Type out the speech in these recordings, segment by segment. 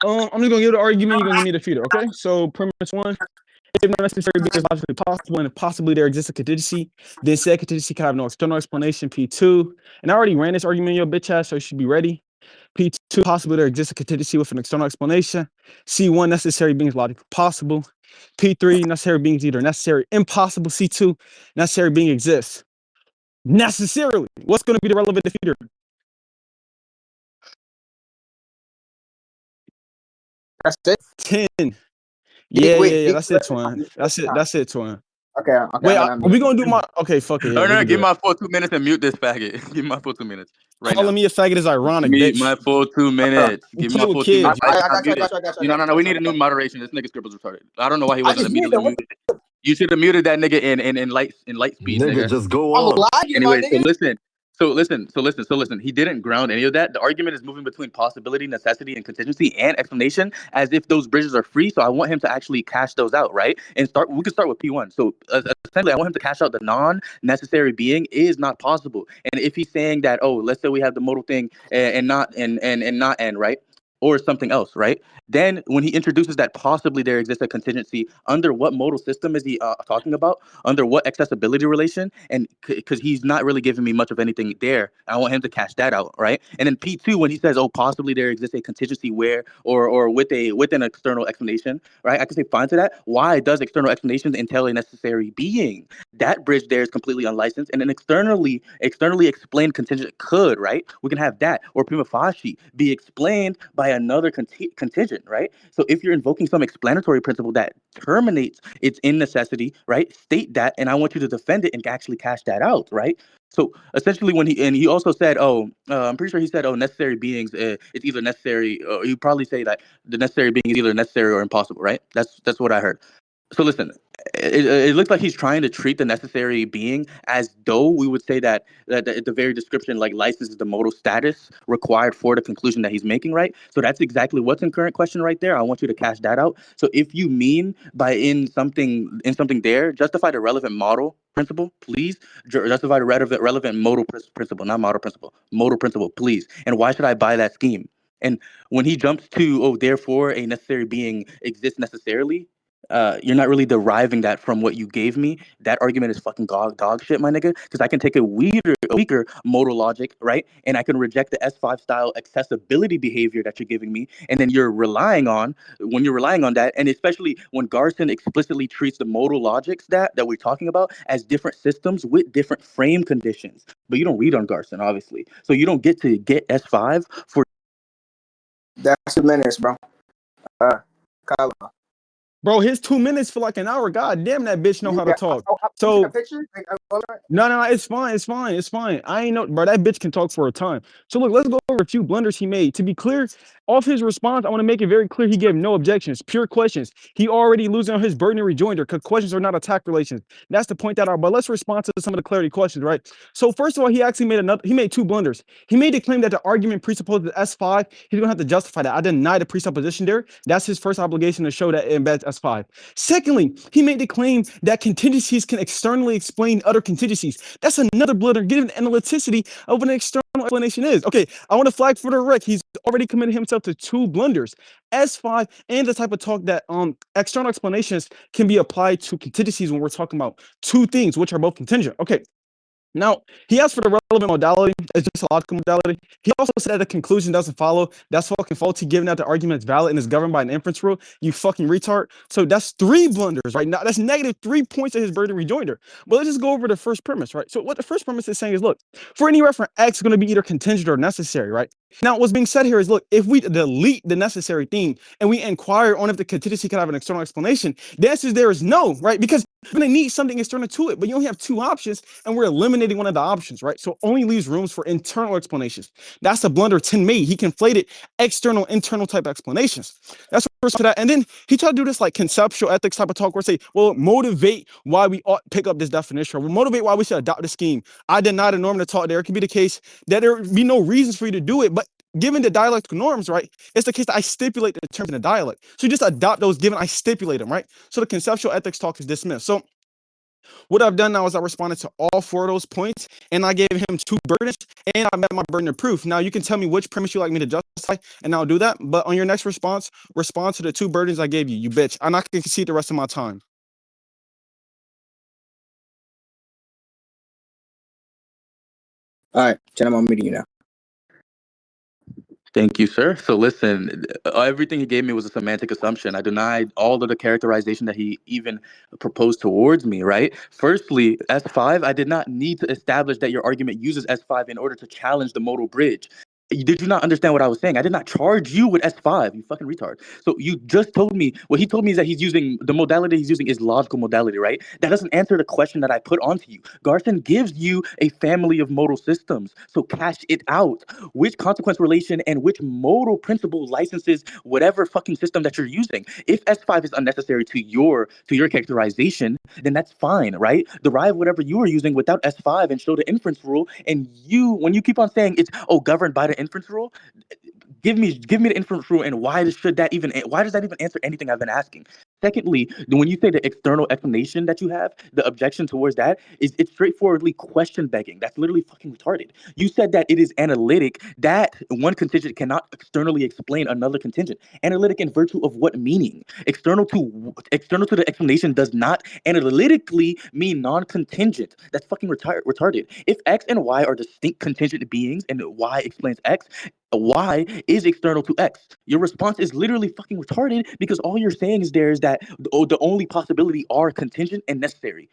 I'm just gonna give the argument. You're gonna give me the feeder, okay? So premise one: if no necessary being is logically possible and if possibly there exists a contingency, then said contingency can have no external explanation. P2, and I already ran this argument in your bitch ass, so you should be ready. P2, possibly there exists a contingency with an external explanation. C1, necessary being is logically possible. P3, necessary being is either necessary, impossible. C2, necessary being exists necessarily. What's going to be the relevant defeater? That's it. 10. Yeah. That's it, twin. That's it, twin. Okay. Wait, are we gonna do my? Okay, fuck it. No, give my full 2 minutes and mute this faggot. Give me my full 2 minutes. Right Calling me a faggot is ironic, Give me bitch. my full 2 minutes. Give me my full 2 minutes. I got you. No. We need a new moderation. This nigga Scribble's retarded. I don't know why he wasn't immediately muted. You should have muted that nigga in light speed, nigga. Just go on. Anyway, so listen. He didn't ground any of that. The argument is moving between possibility, necessity, and contingency and explanation as if those bridges are free. So I want him to actually cash those out, right? And we can start with P1. So essentially, I want him to cash out the non-necessary being is not possible. And if he's saying that, oh, let's say we have the modal thing and not n, right? Or something else, right? Then when he introduces that possibly there exists a contingency, under what modal system is he talking about? Under what accessibility relation? And because he's not really giving me much of anything there, I want him to cash that out, right? And then P2, when he says, oh, possibly there exists a contingency where, or with an external explanation, right? I can say fine to that. Why does external explanations entail a necessary being? That bridge there is completely unlicensed, and an externally explained contingent could, right? We can have that, or prima facie be explained by another contingent, right? So if you're invoking some explanatory principle that terminates its in necessity, right? State that, and I want you to defend it and actually cash that out, right? So essentially, he also said, I'm pretty sure he said, necessary beings, it's either necessary, or you probably say that the necessary being is either necessary or impossible, right? That's what I heard. So listen, it looks like he's trying to treat the necessary being as though we would say that the very description like licenses the modal status required for the conclusion that he's making, right? So that's exactly what's in current question right there. I want you to cash that out. So if you mean by in something there, justify the relevant model principle, please. Justify the relevant modal principle, not model principle, modal principle, please. And why should I buy that scheme? And when he jumps to, therefore a necessary being exists necessarily, you're not really deriving that from what you gave me. That argument is fucking dog shit, my nigga. Because I can take a weaker modal logic, right? And I can reject the S5 style accessibility behavior that you're giving me. And then when you're relying on that, and especially when Garson explicitly treats the modal logics that we're talking about as different systems with different frame conditions. But you don't read on Garson, obviously. So you don't get to get S5 for... That's 2 minutes, bro. Kylo. Bro, his 2 minutes feel like an hour. God damn, that bitch know how to talk. So no, it's fine. I ain't know, bro. That bitch can talk for a time. So look, let's go over a few blunders he made. To be clear, off his response, I want to make it very clear he gave no objections, pure questions. He already losing on his burden and rejoinder because questions are not attack relations. That's to point that out. But let's respond to some of the clarity questions, right? So first of all, he actually made two blunders. He made the claim that the argument presupposes S5. He's gonna have to justify that. I deny the presupposition there. That's his first obligation to show that it embeds S5. Secondly, he made the claim that contingencies can externally explain other contingencies. That's another blunder, given the analyticity of what an external explanation is. Okay, I want to flag for the rec. He's already committed himself to two blunders. S5 and the type of talk that external explanations can be applied to contingencies when we're talking about two things, which are both contingent. Okay. Now, he asked for the relevant modality. It's just a logical modality. He also said that the conclusion doesn't follow. That's fucking faulty, given that the argument is valid and is governed by an inference rule. You fucking retard. So that's three blunders, right? Now, that's negative 3 points of his burden rejoinder. But let's just go over the first premise, right? So what the first premise is saying is, look, for any referent, X is going to be either contingent or necessary, right? Now, what's being said here is, look, if we delete the necessary thing and we inquire on if the contingency can have an external explanation, the answer there is no, right? Because you're going to need something external to it, but you only have two options, and we're eliminating one of the options, right? So only leaves rooms for internal explanations. That's the blunder 10 made. He conflated external, internal type explanations. That's the first to that. And then he tried to do this like conceptual ethics type of talk where say, well, motivate why we ought to pick up this definition, or we'll motivate why we should adopt the scheme. I deny the norm to talk. There can be the case that there be no reasons for you to do it, but given the dialectical norms, right, it's the case that I stipulate the terms in the dialect. So you just adopt those given I stipulate them, right? So the conceptual ethics talk is dismissed. So What I've done now is I responded to all 4 of those points, and I gave him 2 burdens, and I met my burden of proof. Now you can tell me which premise you like me to justify, and I'll do that. But on your next response, respond to the 2 burdens I gave you, you bitch. I'm not gonna concede the rest of my time. All right, gentlemen, I'm meeting you now. Thank you, sir. So listen, everything he gave me was a semantic assumption. I denied all of the characterization that he even proposed towards me, right? Firstly, S5, I did not need to establish that your argument uses S5 in order to challenge the modal bridge. Did you not understand what I was saying? I did not charge you with S5, you fucking retard. So you just told me, what he told me is that he's using, the modality he's using is logical modality, right? That doesn't answer the question that I put onto you. Garson gives you a family of modal systems, so cash it out. Which consequence relation and which modal principle licenses whatever fucking system that you're using. If S5 is unnecessary to your characterization, then that's fine, right? Derive whatever you are using without S5 and show the inference rule. And you, when you keep on saying it's governed by the inference rule, give me the inference rule, and why does that even answer anything I've been asking? Secondly, when you say the external explanation that you have, the objection towards that is it's straightforwardly question begging. That's literally fucking retarded. You said that it is analytic that one contingent cannot externally explain another contingent. Analytic in virtue of what meaning? External to the explanation does not analytically mean non-contingent. That's fucking retarded. If X and Y are distinct contingent beings and Y explains X, Y is external to X. Your response is literally fucking retarded because all you're saying is that the only possibility are contingent and necessary.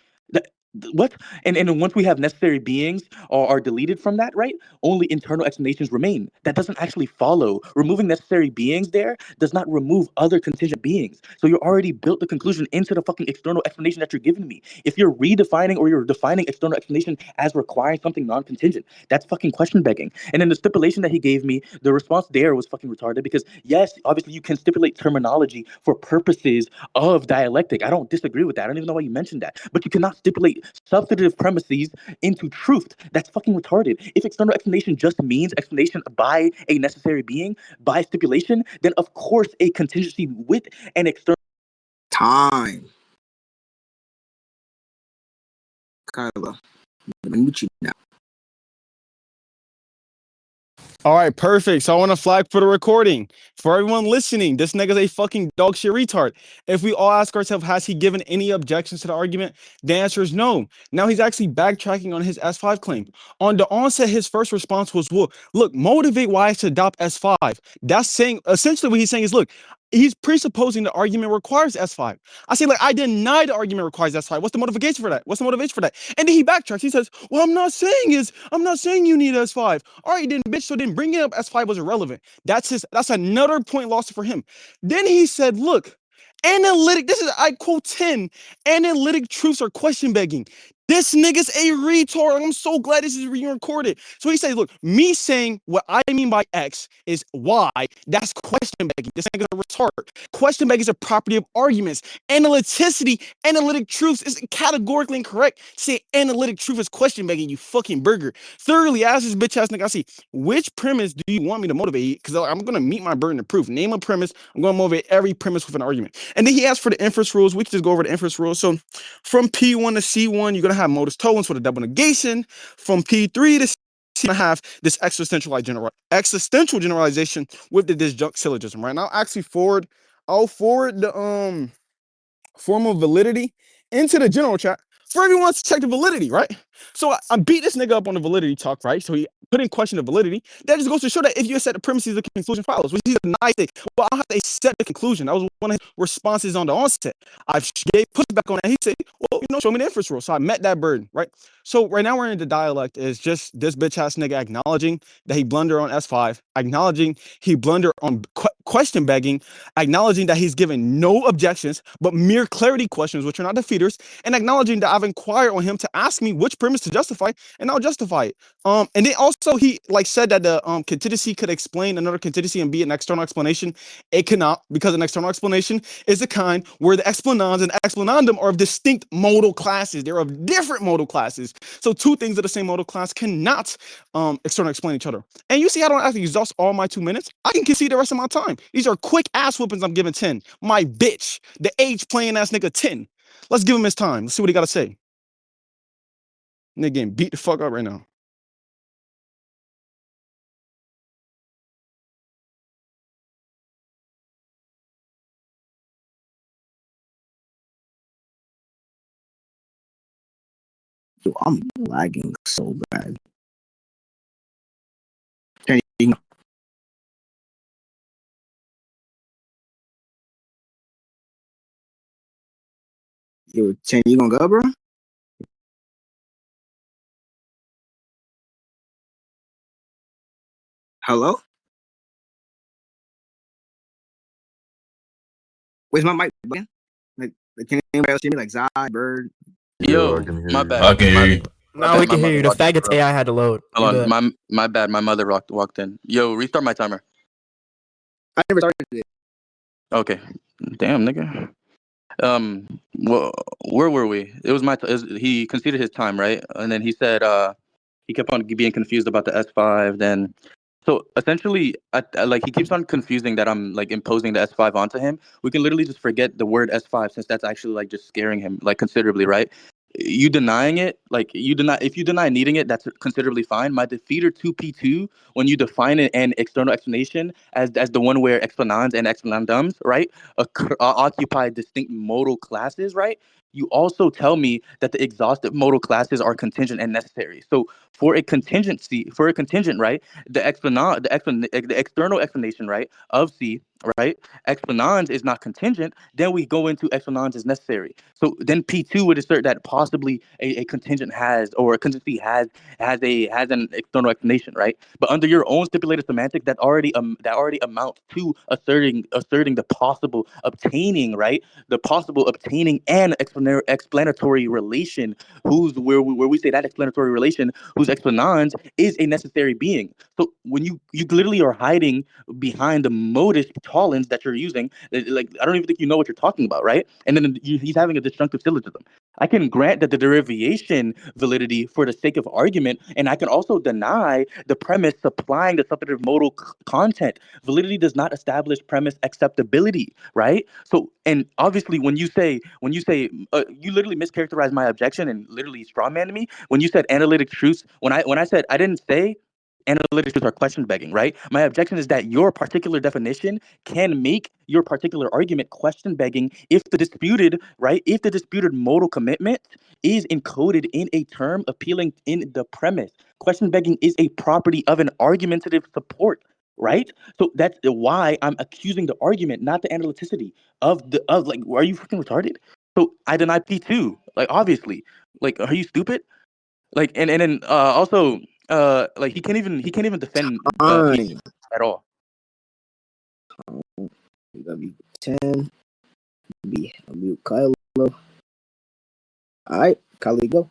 What? And once we have necessary beings are deleted from that, right? Only internal explanations remain. That doesn't actually follow. Removing necessary beings there does not remove other contingent beings. So you already built the conclusion into the fucking external explanation that you're giving me. If you're redefining or you're defining external explanation as requiring something non-contingent, that's fucking question begging. And then the stipulation that he gave me, the response there was fucking retarded because yes, obviously you can stipulate terminology for purposes of dialectic. I don't disagree with that. I don't even know why you mentioned that. But you cannot stipulate substantive premises into truth. That's fucking retarded. If external explanation just means explanation by a necessary being, by stipulation, then of course a contingency with an external Time. Kylo, I'm gonna meet you now. All right, perfect. So I want to flag for the recording. For everyone listening, this nigga's a fucking dog shit retard. If we all ask ourselves, has he given any objections to the argument? The answer is no. Now he's actually backtracking on his S5 claim. On the onset, his first response was, well, look, motivate Y to adopt S5. That's saying, essentially what he's saying is, look, he's presupposing the argument requires S5. I say, like, I deny the argument requires S5. What's the motivation for that? What's the motivation for that? And then he backtracks. He says, well, I'm not saying you need S5. All right, then, bitch. So then bringing up S5 was irrelevant. That's another point lost for him. Then he said, look, analytic, this is, I quote 10, analytic truths are question begging. This nigga's a retard. I'm so glad this is being recorded. So he says, look, me saying what I mean by X is Y. That's question begging. This nigga's a retard. Question begging is a property of arguments. Analyticity, analytic truths is categorically incorrect. Say analytic truth is question begging, you fucking burger. Thirdly, ask this bitch ass nigga, I see, which premise do you want me to motivate? Because I'm going to meet my burden of proof. Name a premise. I'm going to motivate every premise with an argument. And then he asked for the inference rules. We can just go over the inference rules. So from P1 to C1, you're going to have modus tollens with a double negation. From P3 to C, you're going to have this existential generalization with the disjunct syllogism, right? Now, I'll forward the formal validity into the general chat for everyone to check the validity, right? So I beat this nigga up on the validity talk, right? So he put in question the validity. That just goes to show that if you accept the premises, the conclusion follows, which is a nice thing. Well, I'll have to accept the conclusion. That was one of his responses on the onset. I gave pushback on that. He said, well, show me the inference rule. So I met that burden, right? So right now we're in the dialect is just this bitch ass nigga acknowledging that he blundered on S5, acknowledging he blundered on question begging, acknowledging that he's given no objections, but mere clarity questions, which are not defeaters, and acknowledging that I've inquired on him to ask me which premise to justify, and I'll justify it. And then also he said that the contingency could explain another contingency and be an external explanation. It cannot, because an external explanation is the kind where the explanans and explanandum are of distinct modal classes. They're of different modal classes. So two things of the same modal class cannot external explain each other. And you see, I don't have to exhaust all my 2 minutes. I can concede the rest of my time. These are quick ass whoopings. I'm giving 10. My bitch, the age playing ass nigga 10. Let's give him his time. Let's see what he got to say. Nigga getting beat the fuck up right now. Yo, I'm lagging so bad. Yo, Chen, you gonna go, bro? Hello? Where's my mic button? Like, can anybody else hear me? Like Zai, Bird? Yo, my bad. I can hear you. Now we can hear you. The faggot's AI had to load. Hold on, my bad. My mother walked in. Yo, restart my timer. I never started it. Okay. Damn, nigga. Well, where were we? It was he conceded his time, right? And then he said he kept on being confused about the S5. Then, so essentially, like he keeps on confusing that I'm like imposing the S5 onto him. We can literally just forget the word S5 since that's actually like just scaring him like considerably, right? You denying it, like if you deny needing it, that's considerably fine. My defeater 2P2, when you define it an external explanation as the one where explanans and explanandums, right, occupy distinct modal classes, right? You also tell me that the exhaustive modal classes are contingent and necessary. So for a contingent, right, the external explanation, right, of C, right, explanans is not contingent. Then we go into explanans is necessary. So then P2 would assert that possibly a contingent has, or a contingency has an external explanation, right? But under your own stipulated semantic, that already amounts to asserting the possible obtaining, right? The possible obtaining an explanatory relation, where we say that explanatory relation, whose explanans is a necessary being. So when you literally are hiding behind the modus tollens that you're using, like I don't even think you know what you're talking about, right? And then he's having a disjunctive syllogism. I can grant that the derivation validity for the sake of argument, and I can also deny the premise supplying the substantive modal content. Validity does not establish premise acceptability, right? So, and obviously, when you say you literally mischaracterized my objection and literally strawmanned me when you said analytic truths. When I said I didn't say analytic truths are question begging, right? My objection is that your particular definition can make your particular argument question begging if the disputed modal commitment is encoded in a term appealing in the premise. Question begging is a property of an argumentative support, right? So that's why I'm accusing the argument, not the analyticity of like, are you freaking retarded? So I deny P2, like obviously, like are you stupid? Like and then also like he can't even defend P2 at all. You gotta be 10. Be Kylo. All right, Kylo, go.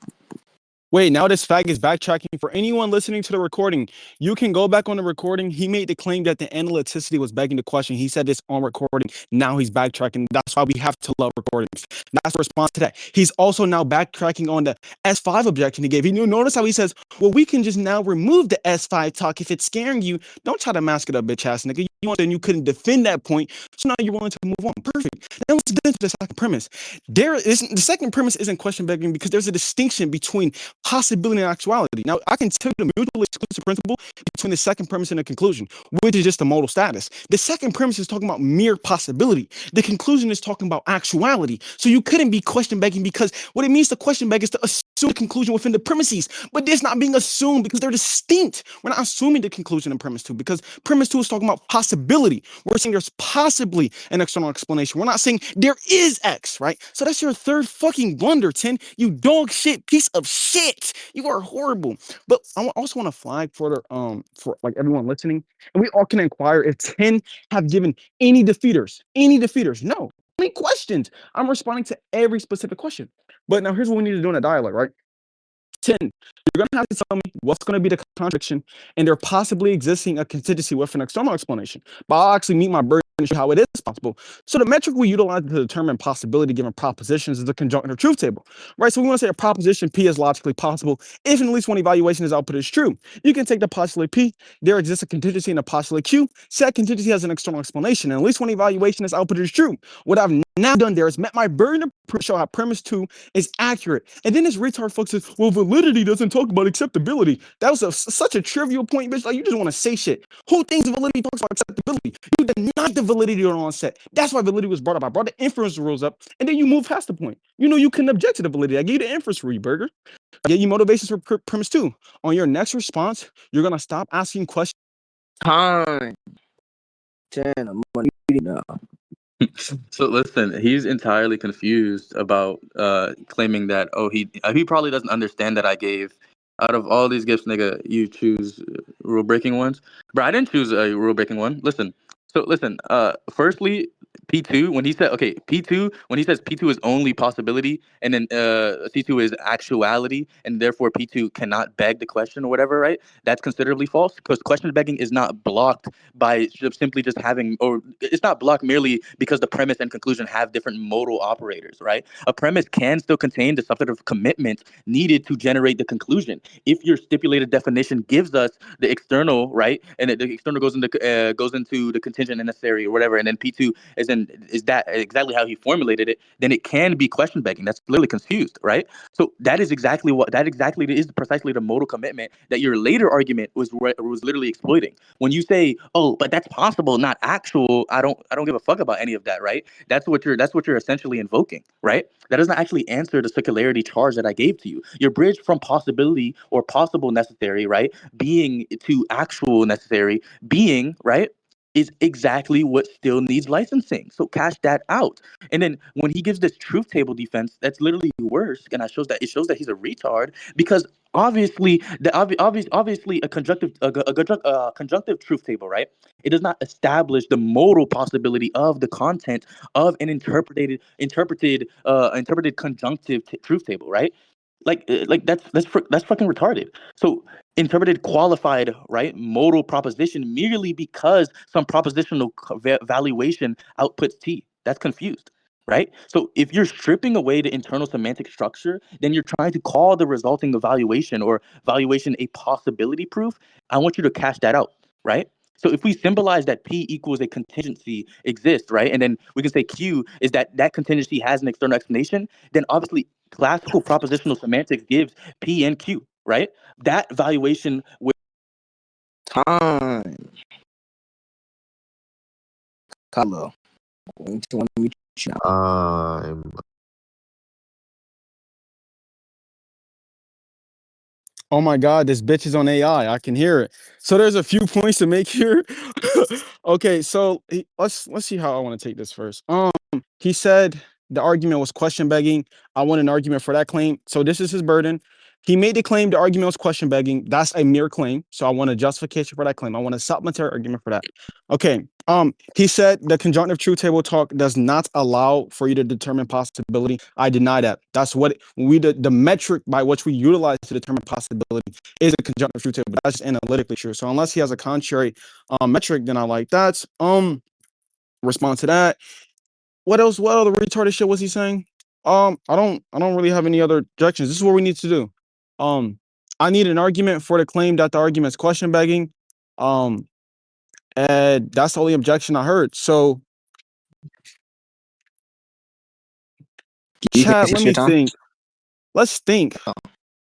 Wait, now this fag is backtracking. For anyone listening to the recording, you can go back on the recording. He made the claim that the analyticity was begging the question. He said this on recording. Now he's backtracking. That's why we have to love recordings. That's the response to that. He's also now backtracking on the S5 objection he gave. You notice how he says, well, we can just now remove the S5 talk if it's scaring you. Don't try to mask it up, bitch ass nigga. You couldn't defend that point, so now you're willing to move on. Perfect. Then let's get into the second premise. The second premise isn't question begging because there's a distinction between possibility and actuality. Now, I can tell you the mutually exclusive principle between the second premise and the conclusion, which is just the modal status. The second premise is talking about mere possibility. The conclusion is talking about actuality. So you couldn't be question begging because what it means to question beg is to assume the conclusion within the premises, but it's not being assumed because they're distinct. We're not assuming the conclusion in premise 2 because premise 2 is talking about possibility. We're saying there's possibly an external explanation. We're not saying there is X, right? So that's your third fucking blunder, 10. You dog shit piece of shit. You are horrible. But I also want to flag for like everyone listening, and we all can inquire if 10 have given any defeaters. No. Any questions? I'm responding to every specific question. But now here's what we need to do in a dialogue, right? 10, you're going to have to tell me what's going to be the contradiction, and there possibly existing a contingency with an external explanation. But I'll actually meet my burden and show how it is possible. So the metric we utilize to determine possibility given propositions is the conjunctive truth table, right? So we want to say a proposition P is logically possible if at least one evaluation is output is true. You can take the postulate P, there exists a contingency in the postulate Q, said contingency has an external explanation, and at least one evaluation is output is true. What I've now done there is met my burden to show how premise 2 is accurate. And then this retard fuck says, well, validity doesn't talk about acceptability. That was such a trivial point, bitch. Like, you just want to say shit. Who thinks validity talks about acceptability? You denied the validity on onset. That's why validity was brought up. I brought the inference rules up, and then you move past the point. You know you couldn't object to the validity. I gave you the inference rule, burger. I gave you motivations for premise 2. On your next response, you're going to stop asking questions. Time. 10. I'm reading now. So listen, he's entirely confused about claiming that he probably doesn't understand that I gave out of all these gifts, nigga, you choose rule breaking ones. Bro, I didn't choose a rule breaking one. Listen. Firstly, P2 when he said P2 when he says P2 is only possibility and then C2 is actuality and therefore P2 cannot beg the question or whatever, right? That's considerably false because question begging is not blocked by simply just having, or it's not blocked merely because the premise and conclusion have different modal operators, right? A premise can still contain the substantive commitment needed to generate the conclusion. If your stipulated definition gives us the external, right, and the external goes into the contingent and necessary or whatever, and then P2 is that exactly how he formulated it, then it can be question begging. That's literally confused, right? So that is precisely the modal commitment that your later argument was literally exploiting. When you say, "Oh, but that's possible, not actual," I don't give a fuck about any of that, right? That's what you're essentially invoking, right? That doesn't actually answer the circularity charge that I gave to you. Your bridge from possibility or possible necessary, right, being to actual necessary being, right, is exactly what still needs licensing. So cash that out. And then when he gives this truth table defense, that's literally worse. And it shows that he's a retard because obviously obviously a conjunctive truth table, right? It does not establish the modal possibility of the content of an interpreted conjunctive truth table, right? That's fucking retarded. So interpreted qualified, right, modal proposition merely because some propositional valuation outputs T. That's confused, right? So if you're stripping away the internal semantic structure, then you're trying to call the resulting evaluation or valuation a possibility proof. I want you to cash that out, right? So if we symbolize that P equals a contingency exists, right, and then we can say Q is that contingency has an external explanation, then obviously classical propositional semantics gives P and Q, right? That valuation with Time. Kylo. Going to unmute you now. Oh my God, this bitch is on AI. I can hear it. So there's a few points to make here. Okay, so let's see how I want to take this first. He said the argument was question begging. I want an argument for that claim. So this is his burden. He made the claim the argument was question begging. That's a mere claim. So I want a justification for that claim. I want a supplementary argument for that. Okay. He said the conjunctive truth table talk does not allow for you to determine possibility. I deny that. That's what the metric by which we utilize to determine possibility is a conjunctive truth table. That's analytically true. So unless he has a contrary metric, then I like that. Respond to that. What else? What other retarded shit was he saying? I don't really have any other objections. This is what we need to do. I need an argument for the claim that the argument is question begging. And that's the only objection I heard. So, chat, let me think. Let's think.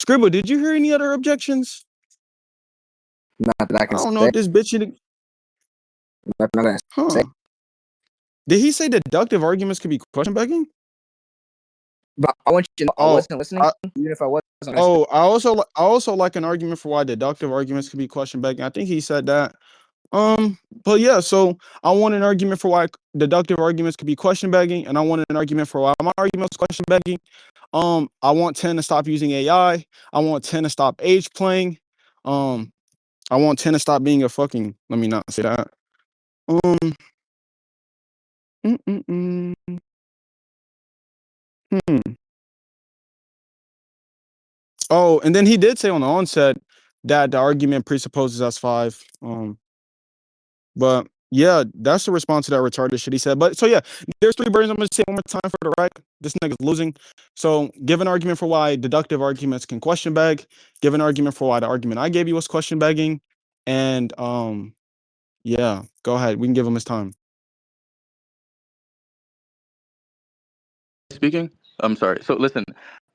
Scribble, did you hear any other objections? Not that I can I don't say. know if this bitch. Not gonna say. Did he say deductive arguments could be question begging? But I want you to know I wasn't listening, even if I wasn't listening. I also like an argument for why deductive arguments could be question begging. I think he said that. But yeah, so I want an argument for why deductive arguments could be question begging, and I want an argument for why my argument is question begging. I want 10 to stop using AI. I want 10 to stop age playing. I want 10 to stop being a fucking. Let me not say that. Oh, and then he did say on the onset that the argument presupposes S5. But yeah, that's the response to that retarded shit he said. But so yeah, there's three burdens. I'm gonna say one more time for the right. This nigga's losing. So give an argument for why deductive arguments can question beg. Give an argument for why the argument I gave you was question begging. And yeah, go ahead. We can give him his time. speaking? I'm sorry. So listen,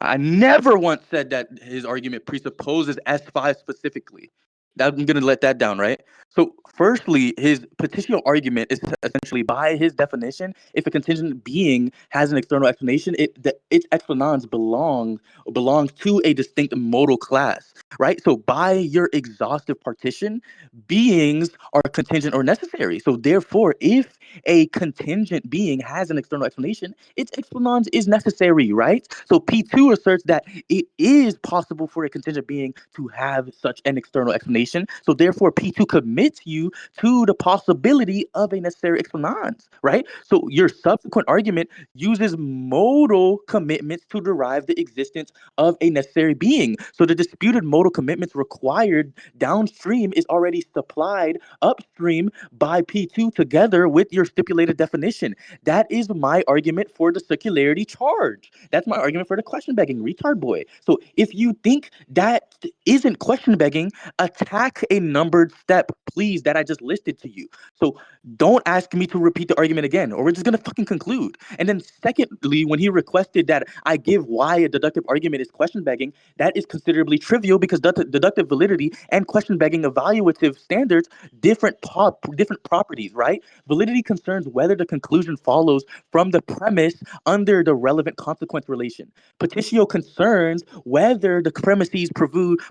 I never once said that his argument presupposes S5 specifically. I'm gonna let that down, right? So, firstly, his petitio argument is essentially, by his definition, if a contingent being has an external explanation, its explanans belongs to a distinct modal class, right? So, by your exhaustive partition, beings are contingent or necessary. So, therefore, if a contingent being has an external explanation, its explanans is necessary, right? So, P2 asserts that it is possible for a contingent being to have such an external explanation. So therefore, P2 commits you to the possibility of a necessary explanans, right? So your subsequent argument uses modal commitments to derive the existence of a necessary being. So the disputed modal commitments required downstream is already supplied upstream by P2 together with your stipulated definition. That is my argument for the circularity charge. That's my argument for the question begging, retard boy. So if you think that isn't question begging, attack a numbered step, please, that I just listed to you. So don't ask me to repeat the argument again, or we're just gonna fucking conclude. And then secondly, when he requested that I give why a deductive argument is question begging, that is considerably trivial because deductive validity and question begging evaluative standards different properties, right? Validity concerns whether the conclusion follows from the premise under the relevant consequence relation. Petitio concerns whether the premises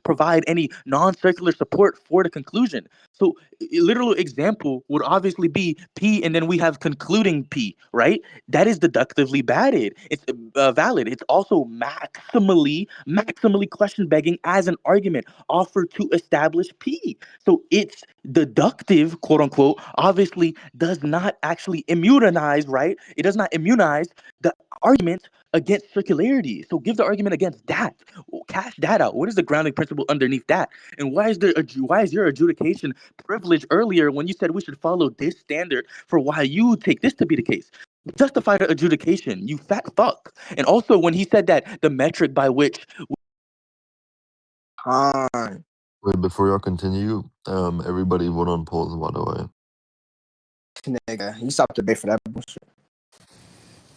provide any non-circular support for the conclusion. So a literal example would obviously be P and then we have concluding P, right? That is deductively valid. It's valid. It's also maximally question begging as an argument offered to establish P. So it's deductive, quote unquote, obviously does not actually immunize, right? It does not immunize the argument against circularity. So give the argument against that. Cash that out. What is the grounding principle underneath that? And why is your adjudication privilege earlier when you said we should follow this standard for why you take this to be the case? Justify the adjudication, you fat fuck. And also when he said that the metric by which Wait, before y'all continue, everybody vote on polls, by the way. Nigga, you stopped the debate for that bullshit.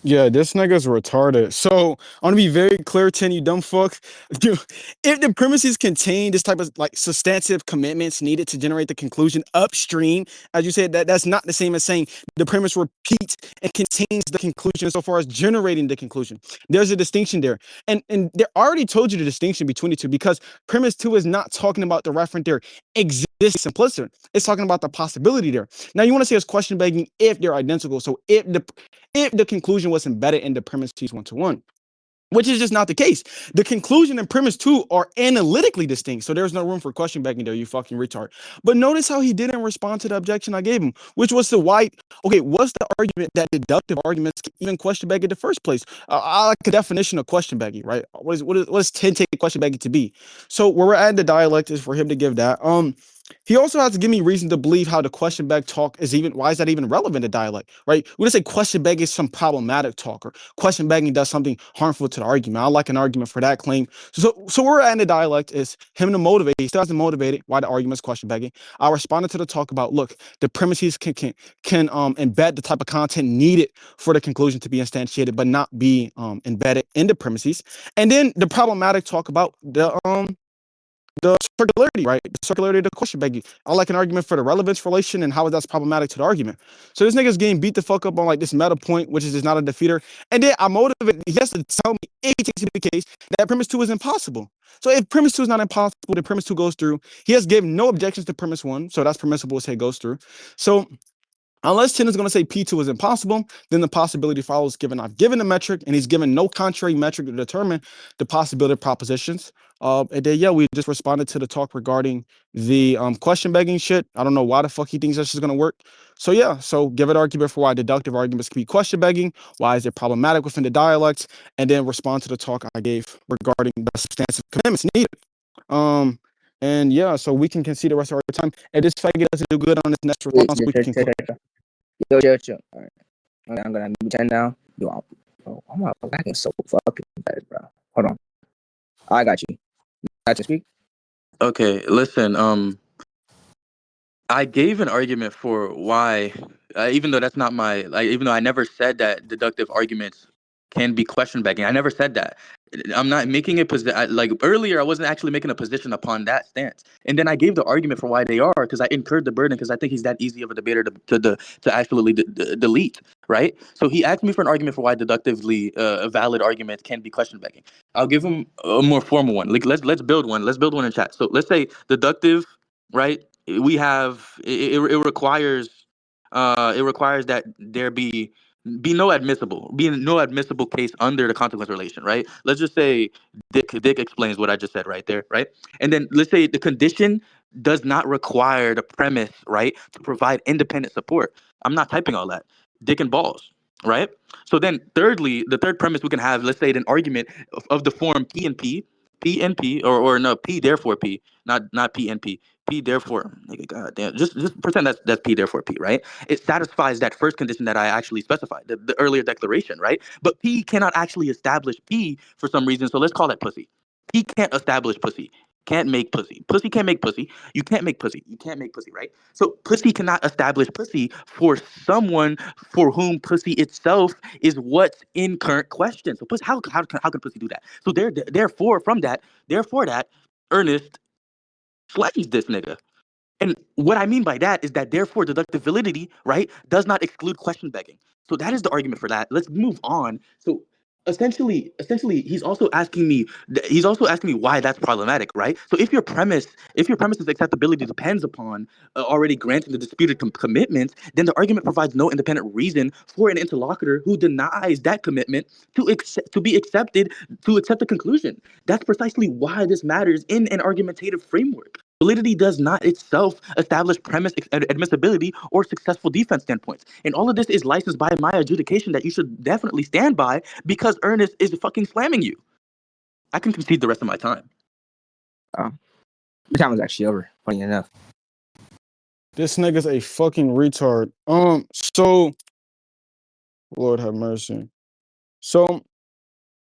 Yeah, this nigga's retarded. So I want to be very clear, 10, you dumb fuck. If the premises contain this type of like substantive commitments needed to generate the conclusion upstream, as you said, that's not the same as saying the premise repeats and contains the conclusion so far as generating the conclusion. There's a distinction there. And they already told you the distinction between the two because premise 2 is not talking about the referent there exists implicit. It's talking about the possibility there. Now you want to say it's question begging if they're identical. So if the conclusion was embedded in the premises 1-to-1, which is just not the case. The conclusion and premise 2 are analytically distinct, so there's no room for question begging there, you fucking retard. But notice how he didn't respond to the objection I gave him, which was the what's the argument that deductive arguments can even question beg in the first place? I like a definition of question begging, right? What does 10 take question begging to be? So where we're at in the dialect is for him to give that. He also has to give me reason to believe how the question beg talk is even, why is that even relevant to dialect, right? We just say question begging is some problematic talk or question begging does something harmful to the argument. I like an argument for that claim. So where we're at in the dialect is him to motivate. He still hasn't motivated why the argument is question begging. I responded to the talk about, look, the premises can embed the type of content needed for the conclusion to be instantiated, but not be embedded in the premises. And then the problematic talk about the circularity, right? The circularity of the question begging. I like an argument for the relevance relation and how that's problematic to the argument. So this nigga's getting beat the fuck up on like this meta point, which is just not a defeater. And then I motivate, he has to tell me if he takes it to be the case that premise 2 is impossible. So if premise 2 is not impossible, then premise 2 goes through. He has given no objections to premise 1, so that's permissible to say goes through. So unless 10 is going to say P2 is impossible, then the possibility follows given I've given the metric and he's given no contrary metric to determine the possibility of propositions. And then, yeah, we just responded to the talk regarding the question begging shit. I don't know why the fuck he thinks that's just going to work. So, yeah, so give it argument for why deductive arguments can be question begging. Why is it problematic within the dialects? And then respond to the talk I gave regarding the substantive commitments needed. And yeah, so we can concede the rest of our time. And this faggot doesn't do good on this next response. We can conclude. Chill. All right. Okay, I'm gonna mute 10 now. Yo, I'm lagging so fucking bad, bro. Hold on. I got you. Got to speak. Okay, listen. I gave an argument for why, even though that's not my, even though I never said that deductive arguments can be question begging. I never said that. I'm not making a position. Like earlier, I wasn't actually making a position upon that stance, and then I gave the argument for why they are, because I incurred the burden, because I think he's that easy of a debater to actually delete, right? So he asked me for an argument for why deductively valid arguments can be question begging. I'll give him a more formal one. Like let's build one. Let's build one in chat. So let's say deductive, right? We have it requires that there be no admissible case under the consequence relation, right? Let's just say Dick explains what I just said right there, right? And then let's say the condition does not require the premise, right, to provide independent support. I'm not typing all that. Dick and balls, right? So then thirdly, the third premise we can have, let's say an argument of the form P and P, or no, P therefore P, not P and P. P therefore, nigga, goddamn, just pretend that's P therefore P, right? It satisfies that first condition that I actually specified, the earlier declaration, right? But P cannot actually establish P for some reason, so let's call that pussy. P can't establish pussy. Can't make pussy. Pussy can't make pussy. You can't make pussy. You can't make pussy, right? So pussy cannot establish pussy for someone for whom pussy itself is what's in current question. So pussy, how can pussy do that? So therefore that, Ernest slays this nigga. And what I mean by that is that therefore deductive validity, right, does not exclude question begging. So that is the argument for that. Let's move on. So essentially, he's also asking me why that's problematic, right? So if your premise's acceptability depends upon already granting the disputed commitments, then the argument provides no independent reason for an interlocutor who denies that commitment to accept the conclusion. That's precisely why this matters in an argumentative framework. Validity does not itself establish premise admissibility or successful defense standpoints. And all of this is licensed by my adjudication that you should definitely stand by, because Ernest is fucking slamming you. I can concede the rest of my time. The time was actually over, funny enough. This nigga's a fucking retard. So Lord have mercy. So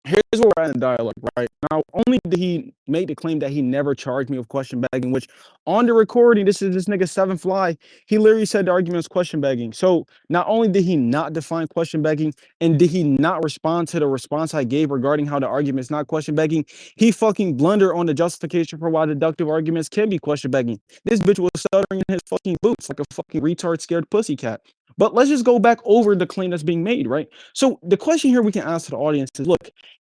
here's where we're at in dialogue, right? Now, only did he make the claim that he never charged me with question begging, which on the recording, this is this nigga Seven Fly. He literally said the argument was question begging. So not only did he not define question begging, and did he not respond to the response I gave regarding how the argument is not question begging, he fucking blundered on the justification for why deductive arguments can be question begging. This bitch was stuttering in his fucking boots like a fucking retard scared pussycat. But let's just go back over the claim that's being made, right? So the question here we can ask to the audience is, look,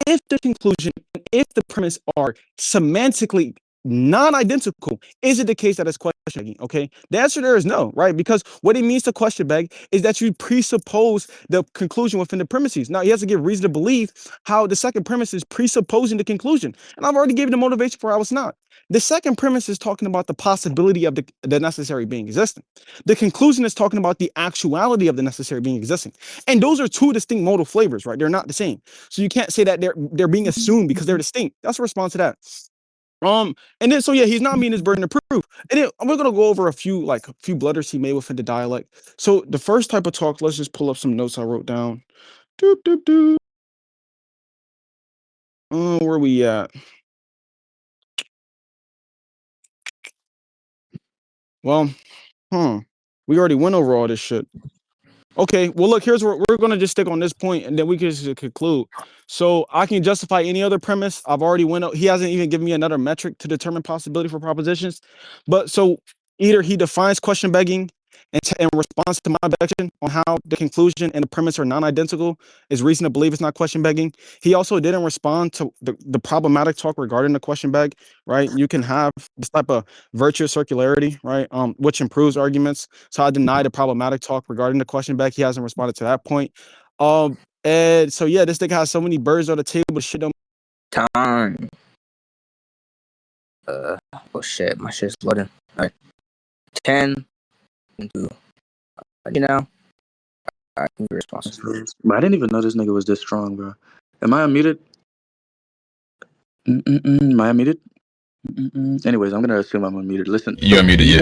if the conclusion, if the premise are semantically non-identical, is it the case that it's question begging? Okay, the answer there is no, right? Because what it means to question beg is that you presuppose the conclusion within the premises. Now, he has to give reason to believe how the second premise is presupposing the conclusion, and I've already given the motivation for how it's not. The second premise is talking about the possibility of the necessary being existing. The conclusion is talking about the actuality of the necessary being existing, and those are two distinct modal flavors, right? They're not the same. So you can't say that they're being assumed because they're distinct. That's a response to that. And then so yeah, he's not meeting his burden of proof. And then we're gonna go over a few blunders he made within the dialect. So the first type of talk, let's just pull up some notes I wrote down. Doop, doop, doop. Where we at? Well, we already went over all this shit. Okay, well, look, here's where we're going to just stick on this point, and then we can just conclude. So I can justify any other premise. I've already went up. He hasn't even given me another metric to determine possibility for propositions. But so either he defines question begging and in response to my objection on how the conclusion and the premise are non-identical is reason to believe it's not question begging. He also didn't respond to the problematic talk regarding the question beg, right? You can have this type of virtuous circularity, right? Which improves arguments. So I deny the problematic talk regarding the question beg. He hasn't responded to that point. And so yeah, this thing has so many birds on the table. Shit don't Time. Oh shit, my shit's loading. All right. 10 into now. I can be responsible. But I didn't even know this nigga was this strong, bro. Am I unmuted? Am I unmuted? Anyways, I'm gonna assume I'm unmuted. Listen, you're unmuted. He Yeah.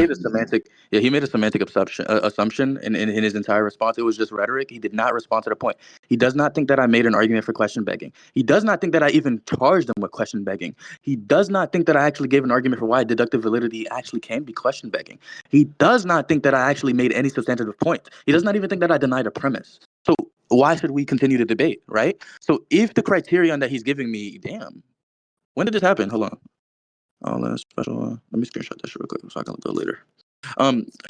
made a semantic assumption in his entire response. It was just rhetoric. He did not respond to the point. He does not think that I made an argument for question begging. He does not think that I even charged him with question begging. He does not think that I actually gave an argument for why deductive validity actually can be question begging. He does not think that I actually made any substantive point. He does not even think that I denied a premise. So why should we continue to debate, right? So if the criterion that he's giving me, damn, when did this happen? Hold on. Oh, special. Let me screenshot that shit real quick so I can look it later.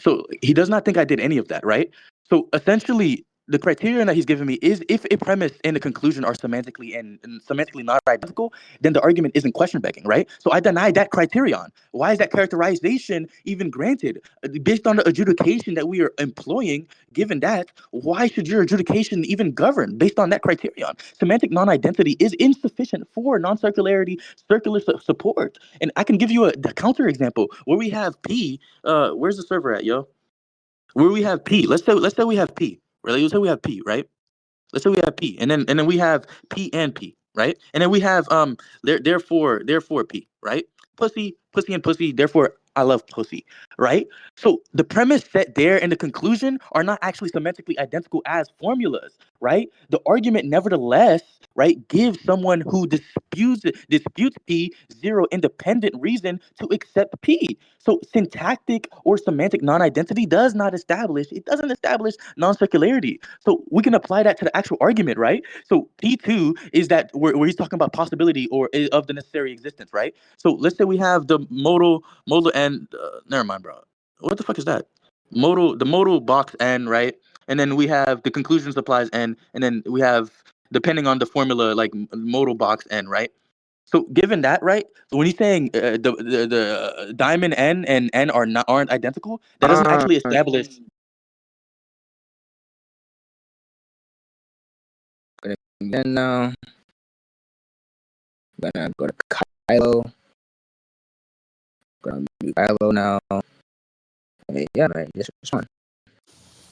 So he does not think I did any of that, right? So essentially, the criterion that he's giving me is if a premise and a conclusion are semantically and semantically not identical, then the argument isn't question begging, right? So I deny that criterion. Why is that characterization even granted? Based on the adjudication that we are employing, given that, why should your adjudication even govern based on that criterion? Semantic non-identity is insufficient for non-circularity, circular support. And I can give you the counter example where we have P. Where's the server at, yo? Where we have P. Let's say we have P. Really? Let's say we have P, right? Let's say we have P, and then we have P and P, right? And then we have therefore P, right? Pussy and pussy, therefore I love pussy, right? So the premise set there and the conclusion are not actually semantically identical as formulas, right? The argument nevertheless, right, gives someone who disputes P zero independent reason to accept P. So syntactic or semantic non-identity doesn't establish non-circularity. So we can apply that to the actual argument, right? So P2 is that where he's talking about possibility or of the necessary existence, right? So let's say we have the modal and never mind, bro. What the fuck is that? The modal box n, right? And then we have the conclusion supplies n, and then we have depending on the formula like modal box n, right? So given that, right? So when he's saying the diamond n and n aren't identical, that doesn't actually establish. Then now, I'm gonna go to Kylo. Gonna be Kylo now. Yeah, right. This one.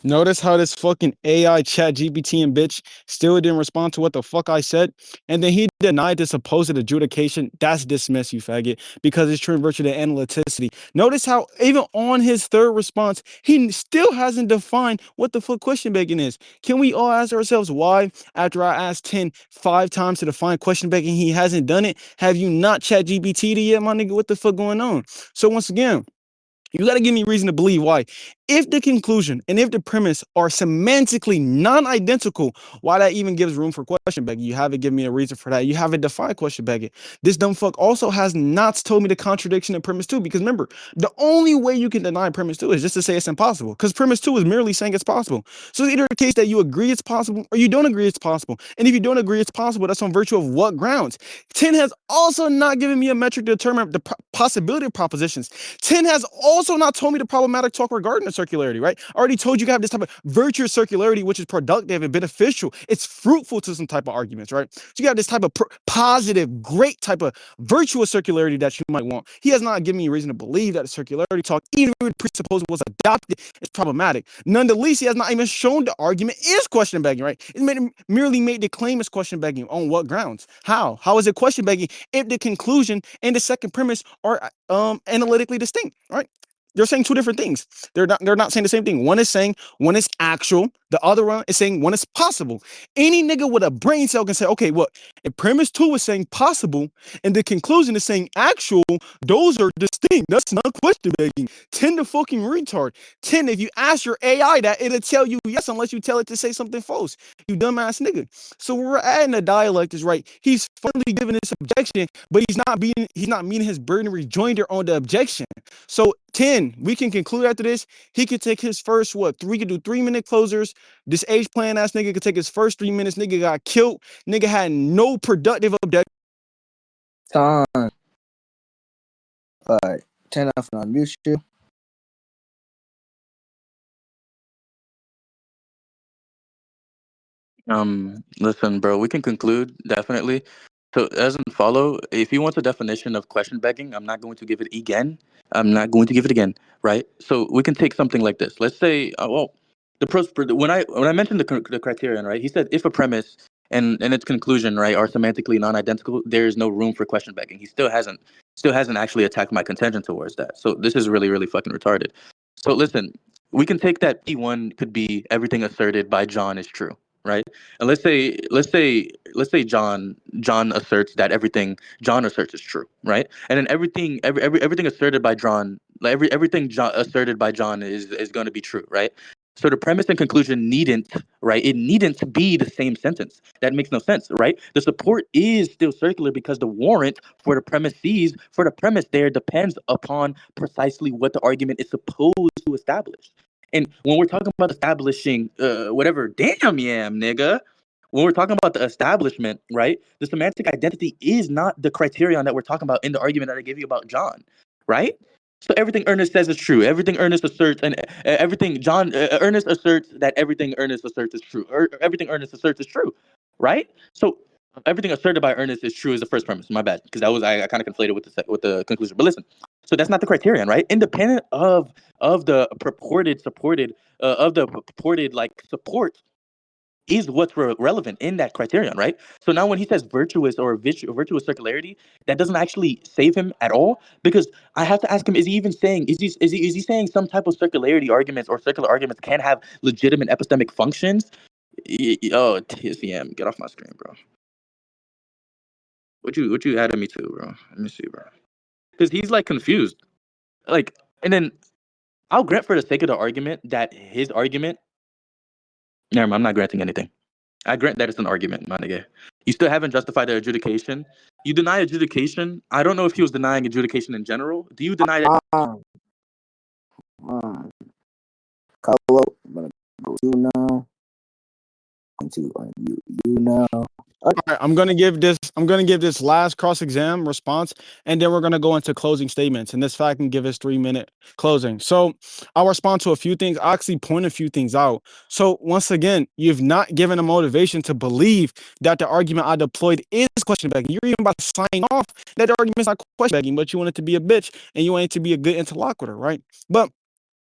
Notice how this fucking AI chat GPT and bitch still didn't respond to what the fuck I said. And then he denied the supposed adjudication. That's dismissed, you faggot, because it's true in virtue to analyticity. Notice how even on his third response, he still hasn't defined what the fuck question begging is. Can we all ask ourselves why, after I asked 10 5 times to define question begging, he hasn't done it? Have you not chat GPT'd yet, my nigga? What the fuck going on? So once again, you got to give me reason to believe why. If the conclusion and if the premise are semantically non-identical, why that even gives room for question begging? You haven't given me a reason for that. You haven't defined question begging. This dumb fuck also has not told me the contradiction in premise 2, because remember, the only way you can deny premise 2 is just to say it's impossible, because premise 2 is merely saying it's possible. So it's either the case that you agree it's possible or you don't agree it's possible. And if you don't agree it's possible, that's on virtue of what grounds? 10 has also not given me a metric to determine the possibility of propositions. 10 has also not told me the problematic talk regarding the circularity, right? I already told you to have this type of virtuous circularity, which is productive and beneficial. It's fruitful to some type of arguments, right? So you have this type of positive, great type of virtuous circularity that you might want. He has not given me a reason to believe that the circularity talk, even if it presupposed was adopted, is problematic. Nonetheless, he has not even shown the argument is question begging, right? It merely made the claim is question begging. On what grounds? How? How is it question begging if the conclusion and the second premise are analytically distinct, right? They're saying two different things. They're not saying the same thing. One is saying one is actual. The other one is saying one is possible. Any nigga with a brain cell can say, okay, well, if premise 2 is saying possible and the conclusion is saying actual, those are distinct. That's not question begging. 10 the fucking retard. 10, if you ask your AI that, it'll tell you yes unless you tell it to say something false. You dumbass nigga. So where we're at in the dialect is right. He's finally giving this objection, but he's not meeting his burden rejoinder on the objection. So 10, we can conclude after this. He could take his first we could do 3-minute closers. This age plan ass nigga could take his first 3 minutes. Nigga got killed. Nigga had no productive objection. Time. 10 off and unmute you. Listen, bro, we can conclude definitely. So it doesn't follow. If he wants a definition of question begging, I'm not going to give it again. I'm not going to give it again, right? So we can take something like this. Let's say, when I mentioned the criterion, right? He said if a premise and its conclusion, right, are semantically non-identical, there is no room for question begging. He still hasn't actually attacked my contention towards that. So this is really, really fucking retarded. So listen, we can take that P1 could be everything asserted by John is true, right? And let's say John asserts that everything John asserts is true, right? And then everything asserted by John, like everything asserted by John is going to be true, right? So the premise and conclusion needn't, right? It needn't be the same sentence. That makes no sense, right? The support is still circular because the warrant for the premise there depends upon precisely what the argument is supposed to establish. And when we're talking about establishing whatever, damn yam, nigga. When we're talking about the establishment, right? The semantic identity is not the criterion that we're talking about in the argument that I gave you about John, right? So everything Ernest says is true. Everything Ernest asserts, and everything Ernest asserts that everything Ernest asserts is true. Everything Ernest asserts is true, right? So everything asserted by Ernest is true is the first premise. My bad, because I kind of conflated with the conclusion. But listen, so that's not the criterion, right? Independent of the purported like support is what's relevant in that criterion, right? So now when he says virtuous or virtuous circularity, that doesn't actually save him at all, because I have to ask him: is he even saying is he saying some type of circularity arguments or circular arguments can have legitimate epistemic functions? Oh, TSM, get off my screen, bro. What you added me to, bro? Let me see, bro. Because he's like confused, like, and then I'll grant for the sake of the argument that his argument. Never mind, I'm not granting anything. I grant that it's an argument, my nigga. You still haven't justified the adjudication. You deny adjudication. I don't know if he was denying adjudication in general. Do you deny that? Kylo, I'm gonna go to now. I'm to unmute you now. All right, I'm gonna give this last cross exam response, and then we're gonna go into closing statements. And this fact can give us 3-minute closing. So I'll respond to a few things. I actually point a few things out. So once again, you've not given a motivation to believe that the argument I deployed is question begging. You're even about to sign off that the argument's not question begging, but you want it to be a bitch and you want it to be a good interlocutor, right? But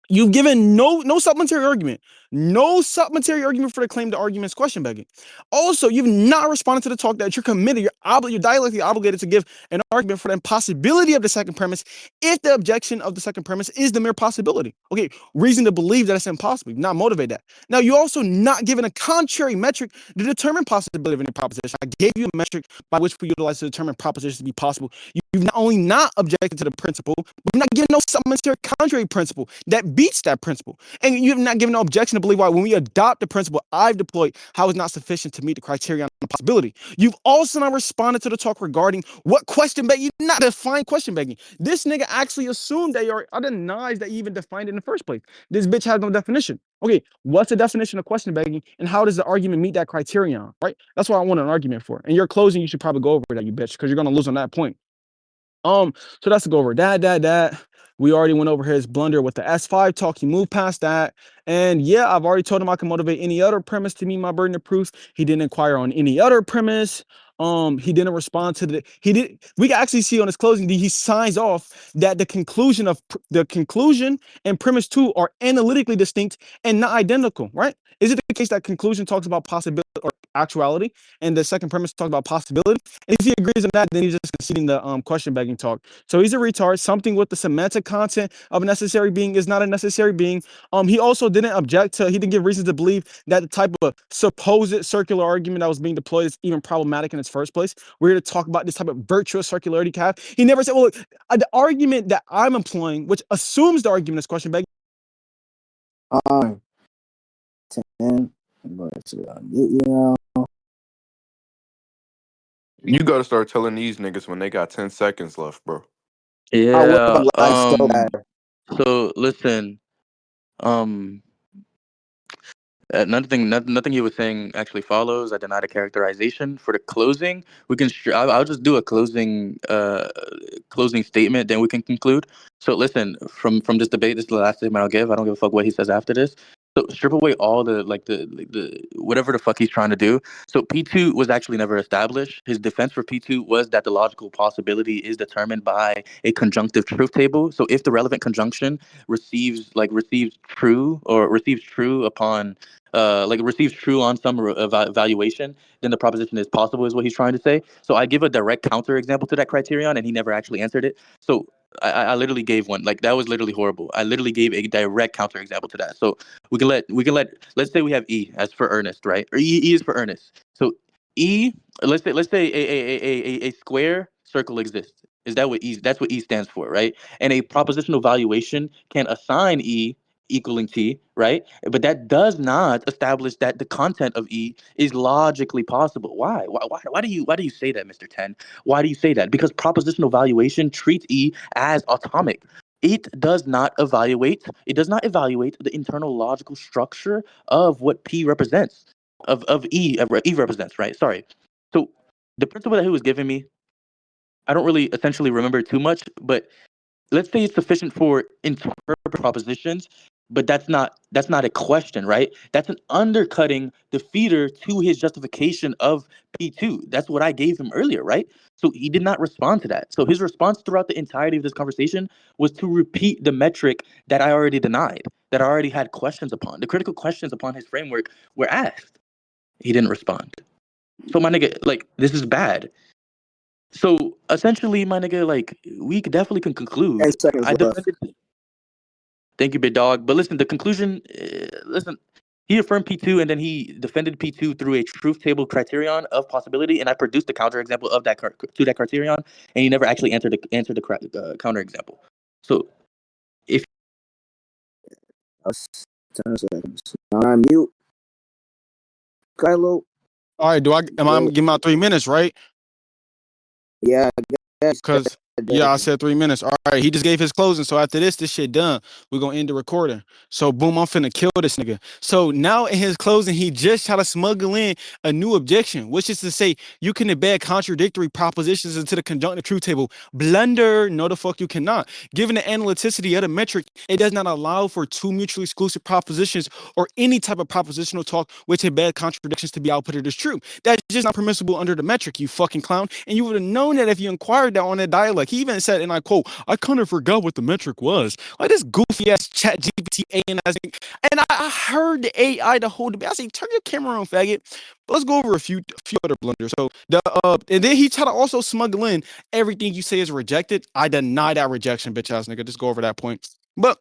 you've given no supplementary argument. No supplementary argument for the claim the argument's question begging. Also, you've not responded to the talk that you're committed, you're dialectically obligated to give an argument for the impossibility of the second premise if the objection of the second premise is the mere possibility. Okay, reason to believe that it's impossible, not motivate that. Now, you also not given a contrary metric to determine possibility of any proposition. I gave you a metric by which we utilize to determine propositions to be possible. You've not only not objected to the principle, but you've not given no supplementary contrary principle that beats that principle. And you have not given no objection to believe why when we adopt the principle I've deployed, how it's not sufficient to meet the criteria on possibility. You've also not responded to the talk regarding what question begging, you not define question begging. This nigga actually assumed that I denies that you even defined it in the first place. This bitch has no definition. Okay, what's the definition of question begging, and how does the argument meet that criterion, right? That's what I want an argument for. And your closing, you should probably go over that, you bitch, because you're gonna lose on that point. So that's to go over that. We already went over his blunder with the S5 talk. He moved past that. And yeah, I've already told him I can motivate any other premise to meet my burden of proof. He didn't inquire on any other premise. He didn't respond to we can actually see on his closing that he signs off that the conclusion and premise 2 are analytically distinct and not identical, right? Is it the case that conclusion talks about possibility or actuality, and the second premise talks about possibility? And if he agrees on that, then he's just conceding the question begging talk. So he's a retard. Something with the semantic content of a necessary being is not a necessary being. He also he didn't give reasons to believe that the type of supposed circular argument that was being deployed is even problematic in its first place. We're here to talk about this type of virtuous circularity cap. He never said, well, look, the argument that I'm employing, which assumes the argument is question begging. 10. I'm going to unmute you now. You gotta start telling these niggas when they got 10 seconds left, bro. Yeah. So listen. Nothing he was saying actually follows. I deny the characterization. For the closing, we can. I'll just do a closing statement, then we can conclude. So listen, from this debate, this is the last statement I'll give. I don't give a fuck what he says after this. So strip away all the whatever the fuck he's trying to do. So P2 was actually never established. His defense for P2 was that the logical possibility is determined by a conjunctive truth table. So if the relevant conjunction receives true upon receives true on some evaluation, then the proposition is possible, is what he's trying to say. So I give a direct counter example to that criterion, and he never actually answered it. So I literally gave one. Like, that was literally horrible. I literally gave a direct counter example to that. So we can let's say we have E as for Ernest, right? Or E is for Ernest. So E, let's say a square circle exists. Is that what E? That's what E stands for, right? And a propositional valuation can assign E equaling T, right? But that does not establish that the content of E is logically possible. Why? Why do you say that, Mr. 10? Why do you say that? Because propositional evaluation treats E as atomic. It does not evaluate the internal logical structure of what P represents, of E represents, right? Sorry. So the principle that he was giving me, I don't really essentially remember too much, but let's say it's sufficient for interpret propositions, but that's not a question, right? That's an undercutting the feeder to his justification of P2. That's what I gave him earlier, right? So he did not respond to that. So his response throughout the entirety of this conversation was to repeat the metric that I already denied, that I already had questions upon. The critical questions upon his framework were asked. He didn't respond. So my nigga, like, this is bad. So essentially, my nigga, like, we definitely can conclude. 10 seconds I left. defended. Thank you, big dog. But listen, the conclusion. Listen, he affirmed P2, and then he defended P2 through a truth table criterion of possibility, and I produced the counterexample of that to that criterion, and he never actually answered the counterexample. So if 10 seconds. I'm mute. Kylo. All right, am I giving out 3 minutes, right? Yeah, Because I said 3 minutes. All right, he just gave his closing. So after this shit done, we're gonna end the recording. So boom, I'm finna kill this nigga. So now in his closing, he just tried to smuggle in a new objection, which is to say you can embed contradictory propositions into the conjunctive truth table. Blunder, no the fuck you cannot. Given the analyticity of the metric, it does not allow for two mutually exclusive propositions or any type of propositional talk which embed contradictions to be outputted as true. That's just not permissible under the metric, you fucking clown. And you would have known that if you inquired that on that dialect. He even said, and I quote, I kind of forgot what the metric was. Like this goofy ass chat GPT analyzing. And I heard the AI the whole debate. I say, turn your camera on, faggot. But let's go over a few other blunders. So and then he tried to also smuggle in everything you say is rejected. I deny that rejection, bitch ass nigga. Just go over that point. But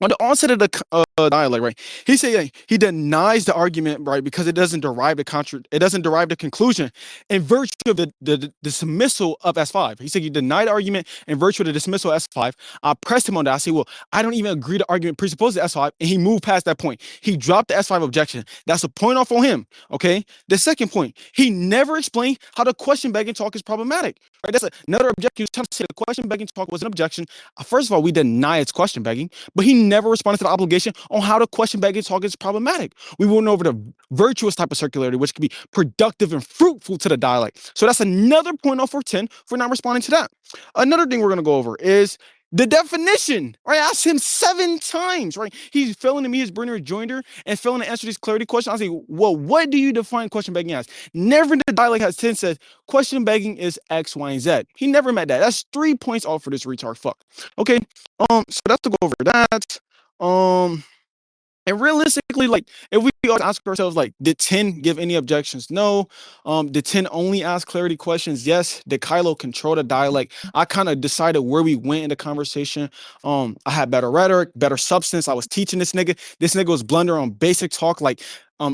on the onset of the dialect, right? He said he denies the argument, right, because it doesn't derive the conclusion in virtue of the dismissal of S5. He said he denied the argument in virtue of the dismissal of S5. I pressed him on that. I said, well, I don't even agree the argument presupposes S5, and he moved past that point. He dropped the S5 objection. That's a point off on him. Okay. The second point, he never explained how the question begging talk is problematic. Right? That's another objection. He was trying to say the question begging talk was an objection. First of all, we deny it's question begging, but he never responded to the obligation on how the question begging talk is problematic. We went over the virtuous type of circularity, which can be productive and fruitful to the dialect. So that's another point off for 10 for not responding to that. Another thing we're going to go over is the definition. Right? I asked him 7 times. Right? He's failing to meet his Brenner rejoinder and failing to answer these clarity questions. I say, well, what do you define question begging as? Never in the dialect has 10 said question begging is X, Y, and Z. He never met that. That's 3 points off for this retard fuck. Okay. So that's to go over that. And realistically, like, if we ask ourselves, like, did 10 give any objections? No. Did 10 only ask clarity questions? Yes. Did Kylo control the dialect? I kind of decided where we went in the conversation. I had better rhetoric, better substance. I was teaching this nigga. This nigga was blundering on basic talk, like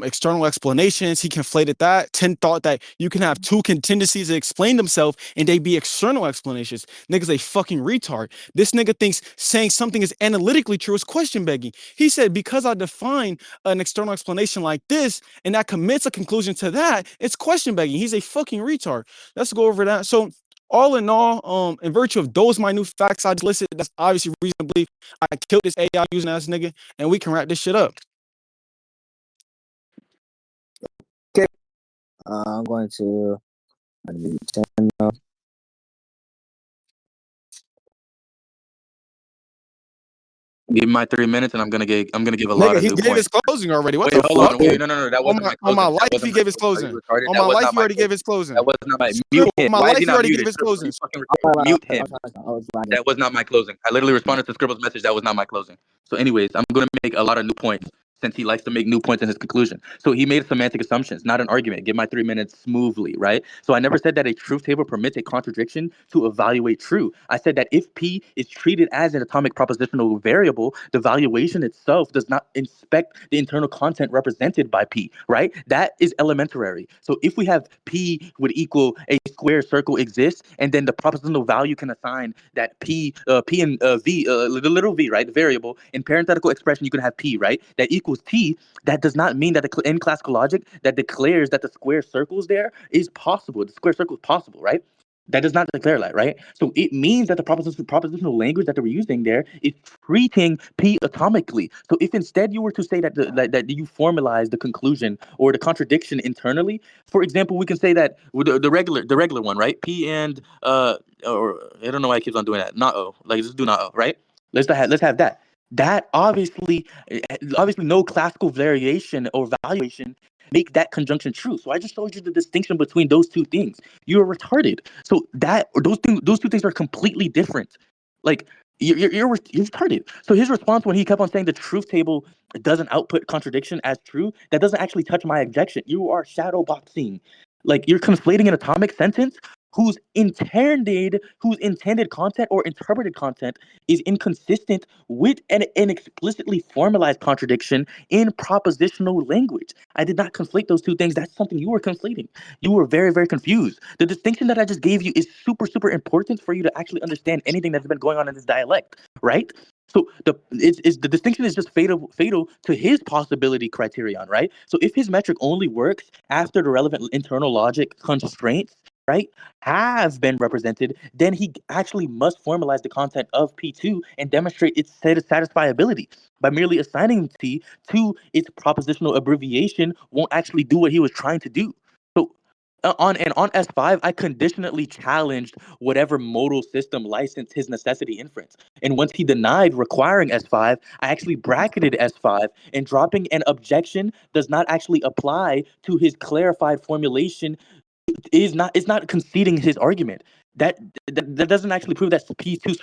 external explanations. He conflated that. 10 thought that you can have 2 contingencies that explain themselves and they be external explanations. Nigga's a fucking retard. This nigga thinks saying something is analytically true is question begging. He said, because I define an external explanation like this and that commits a conclusion to that, it's question begging. He's a fucking retard. Let's go over that. So all in all, in virtue of those minute facts I just listed, that's obviously reasonably I killed this AI using ass nigga, and we can wrap this shit up. Okay. I'm going to 10 now. give him my 3 minutes, and I'm gonna give a Nigga, lot of he new gave points. his closing already. What Wait, the hold fuck? on. Wait, no. That wasn't my closing. On my That life, wasn't he my gave his closing. Are you closing. retarded? On That my was life, not he my already gave closing. his closing. That was not my Scribble, mute on him. my Why is life, he he not already gave muted? his Scribble, closing. you fucking mute him. That was not my closing. I literally responded to Scribble's message. That was not my closing. So anyways, I'm going to make a lot of new points since he likes to make new points in his conclusion. So he made semantic assumptions, not an argument. Give my 3 minutes smoothly, right? So I never said that a truth table permits a contradiction to evaluate true. I said that if P is treated as an atomic propositional variable, the valuation itself does not inspect the internal content represented by P, right? That is elementary. So if we have P would equal a square circle exists, and then the propositional value can assign that p and v, the little v, right, the variable in parenthetical expression, you can have p, right, that equals t. That does not mean that in classical logic that declares that the square circle is there is possible. The square circle is possible, right? That does not declare that, right? So it means that the propositional language that they were using there is treating p atomically. So if instead you were to say that that you formalize the conclusion or the contradiction internally, for example, we can say that the regular one, right? P and or I don't know why it keeps on doing that. Not O. Like just do not O, right? Let's have that. That obviously no classical variation or valuation make that conjunction true. So I just showed you the distinction between those two things. You're retarded. So those two things are completely different. Like you're retarded. So his response when he kept on saying the truth table doesn't output contradiction as true, that doesn't actually touch my objection. You are shadow boxing. Like you're conflating an atomic sentence whose intended content or interpreted content is inconsistent with an explicitly formalized contradiction in propositional language. I did not conflate those two things. That's something you were conflating. You were very, very confused. The distinction that I just gave you is super, super important for you to actually understand anything that's been going on in this dialect, right? So the distinction is just fatal to his possibility criterion, right? So if his metric only works after the relevant internal logic constraints, right, have been represented, then he actually must formalize the content of P2 and demonstrate its satisfiability. By merely assigning T to its propositional abbreviation won't actually do what he was trying to do. So on S5, I conditionally challenged whatever modal system licensed his necessity inference. And once he denied requiring S5, I actually bracketed S5, and dropping an objection does not actually apply to his clarified formulation is not conceding his argument. That doesn't actually prove that P2